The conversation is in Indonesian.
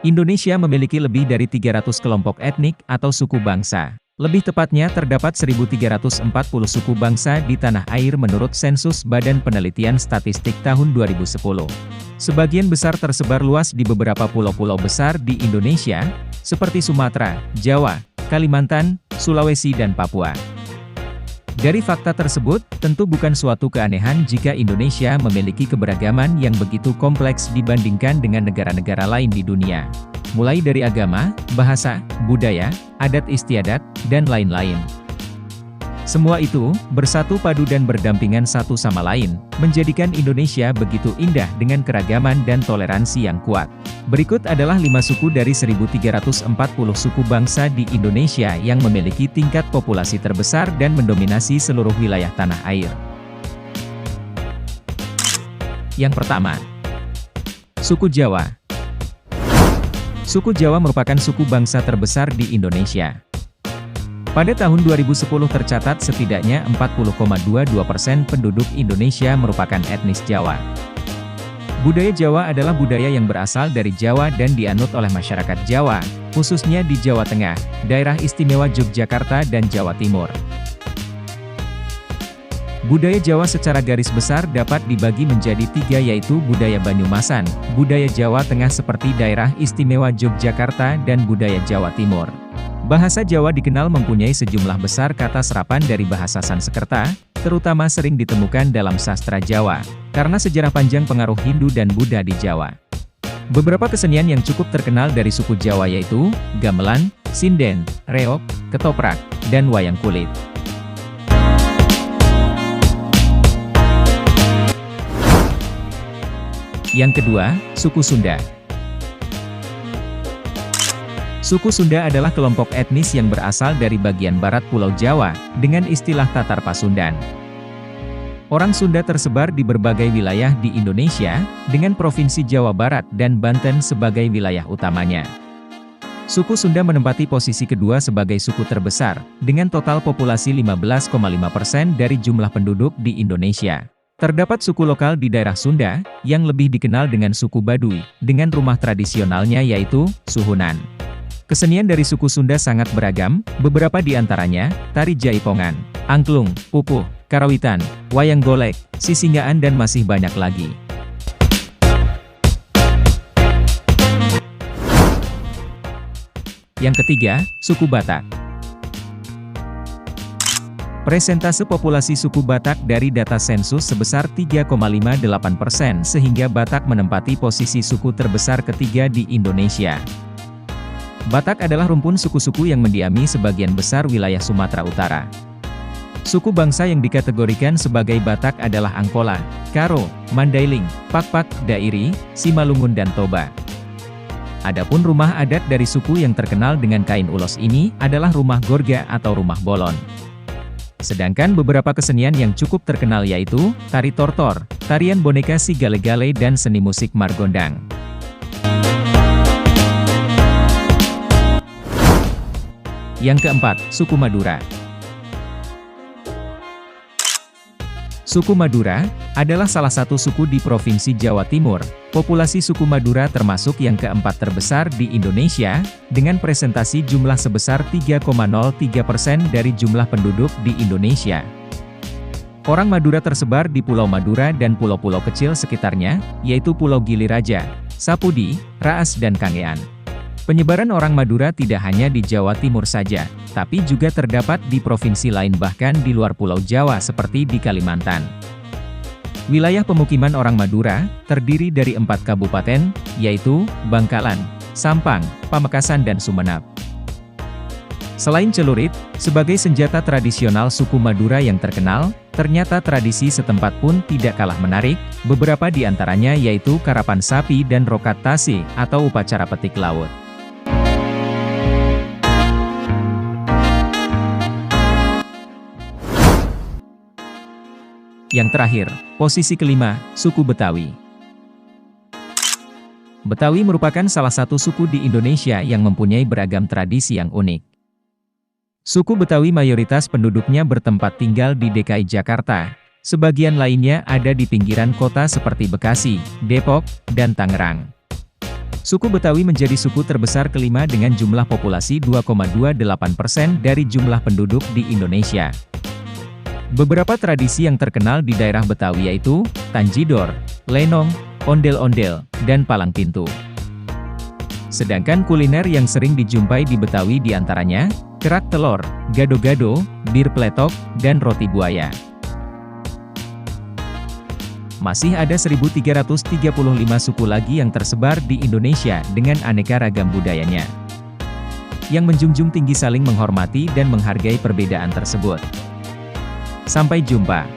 Indonesia memiliki lebih dari 300 kelompok etnik atau suku bangsa. Lebih tepatnya terdapat 1.340 suku bangsa di tanah air menurut sensus Badan Penelitian Statistik tahun 2010. Sebagian besar tersebar luas di beberapa pulau-pulau besar di Indonesia, seperti Sumatera, Jawa, Kalimantan, Sulawesi dan Papua. Dari fakta tersebut, tentu bukan suatu keanehan jika Indonesia memiliki keberagaman yang begitu kompleks dibandingkan dengan negara-negara lain di dunia. Mulai dari agama, bahasa, budaya, adat istiadat, dan lain-lain. Semua itu, bersatu padu dan berdampingan satu sama lain, menjadikan Indonesia begitu indah dengan keragaman dan toleransi yang kuat. Berikut adalah 5 suku dari 1.340 suku bangsa di Indonesia yang memiliki tingkat populasi terbesar dan mendominasi seluruh wilayah tanah air. Yang pertama, suku Jawa. Suku Jawa merupakan suku bangsa terbesar di Indonesia. Pada tahun 2010 tercatat setidaknya 40,22% penduduk Indonesia merupakan etnis Jawa. Budaya Jawa adalah budaya yang berasal dari Jawa dan dianut oleh masyarakat Jawa, khususnya di Jawa Tengah, Daerah Istimewa Yogyakarta dan Jawa Timur. Budaya Jawa secara garis besar dapat dibagi menjadi 3 yaitu budaya Banyumasan, budaya Jawa Tengah seperti Daerah Istimewa Yogyakarta dan budaya Jawa Timur. Bahasa Jawa dikenal mempunyai sejumlah besar kata serapan dari bahasa Sanskerta, terutama sering ditemukan dalam sastra Jawa, karena sejarah panjang pengaruh Hindu dan Buddha di Jawa. Beberapa kesenian yang cukup terkenal dari suku Jawa yaitu, gamelan, sinden, reog, ketoprak, dan wayang kulit. Yang kedua, suku Sunda. Suku Sunda adalah kelompok etnis yang berasal dari bagian barat Pulau Jawa, dengan istilah Tatar Pasundan. Orang Sunda tersebar di berbagai wilayah di Indonesia, dengan Provinsi Jawa Barat dan Banten sebagai wilayah utamanya. Suku Sunda menempati posisi kedua sebagai suku terbesar, dengan total populasi 15,5% dari jumlah penduduk di Indonesia. Terdapat suku lokal di daerah Sunda, yang lebih dikenal dengan suku Baduy, dengan rumah tradisionalnya yaitu, suhunan. Kesenian dari suku Sunda sangat beragam, beberapa di antaranya, tari jaipongan, angklung, pupuh, karawitan, wayang golek, sisinggaan dan masih banyak lagi. Yang ketiga, suku Batak. Presentase populasi suku Batak dari data sensus sebesar 3,58% sehingga Batak menempati posisi suku terbesar ketiga di Indonesia. Batak adalah rumpun suku-suku yang mendiami sebagian besar wilayah Sumatera Utara. Suku bangsa yang dikategorikan sebagai Batak adalah Angkola, Karo, Mandailing, Pakpak, Dairi, Simalungun dan Toba. Adapun rumah adat dari suku yang terkenal dengan kain ulos ini adalah rumah Gorga atau rumah Bolon. Sedangkan beberapa kesenian yang cukup terkenal yaitu, tari tortor, tarian boneka si gale-gale dan seni musik margondang. Yang keempat, suku Madura. Suku Madura adalah salah satu suku di Provinsi Jawa Timur. Populasi suku Madura termasuk yang keempat terbesar di Indonesia, dengan presentasi jumlah sebesar 3,03% dari jumlah penduduk di Indonesia. Orang Madura tersebar di Pulau Madura dan pulau-pulau kecil sekitarnya, yaitu Pulau Gili Raja, Sapudi, Raas dan Kangean. Penyebaran orang Madura tidak hanya di Jawa Timur saja, tapi juga terdapat di provinsi lain bahkan di luar Pulau Jawa seperti di Kalimantan. Wilayah pemukiman orang Madura, terdiri dari 4 kabupaten, yaitu, Bangkalan, Sampang, Pamekasan dan Sumenep. Selain celurit, sebagai senjata tradisional suku Madura yang terkenal, ternyata tradisi setempat pun tidak kalah menarik, beberapa di antaranya yaitu karapan sapi dan rokat tase, atau upacara petik laut. Yang terakhir, posisi kelima, suku Betawi. Betawi merupakan salah satu suku di Indonesia yang mempunyai beragam tradisi yang unik. Suku Betawi mayoritas penduduknya bertempat tinggal di DKI Jakarta, sebagian lainnya ada di pinggiran kota seperti Bekasi, Depok, dan Tangerang. Suku Betawi menjadi suku terbesar kelima dengan jumlah populasi 2,28% dari jumlah penduduk di Indonesia. Beberapa tradisi yang terkenal di daerah Betawi yaitu Tanjidor, Lenong, Ondel-ondel, dan Palang Pintu. Sedangkan kuliner yang sering dijumpai di Betawi diantaranya, kerak telur, gado-gado, bir pletok, dan roti buaya. Masih ada 1.335 suku lagi yang tersebar di Indonesia dengan aneka ragam budayanya, yang menjunjung tinggi saling menghormati dan menghargai perbedaan tersebut. Sampai jumpa.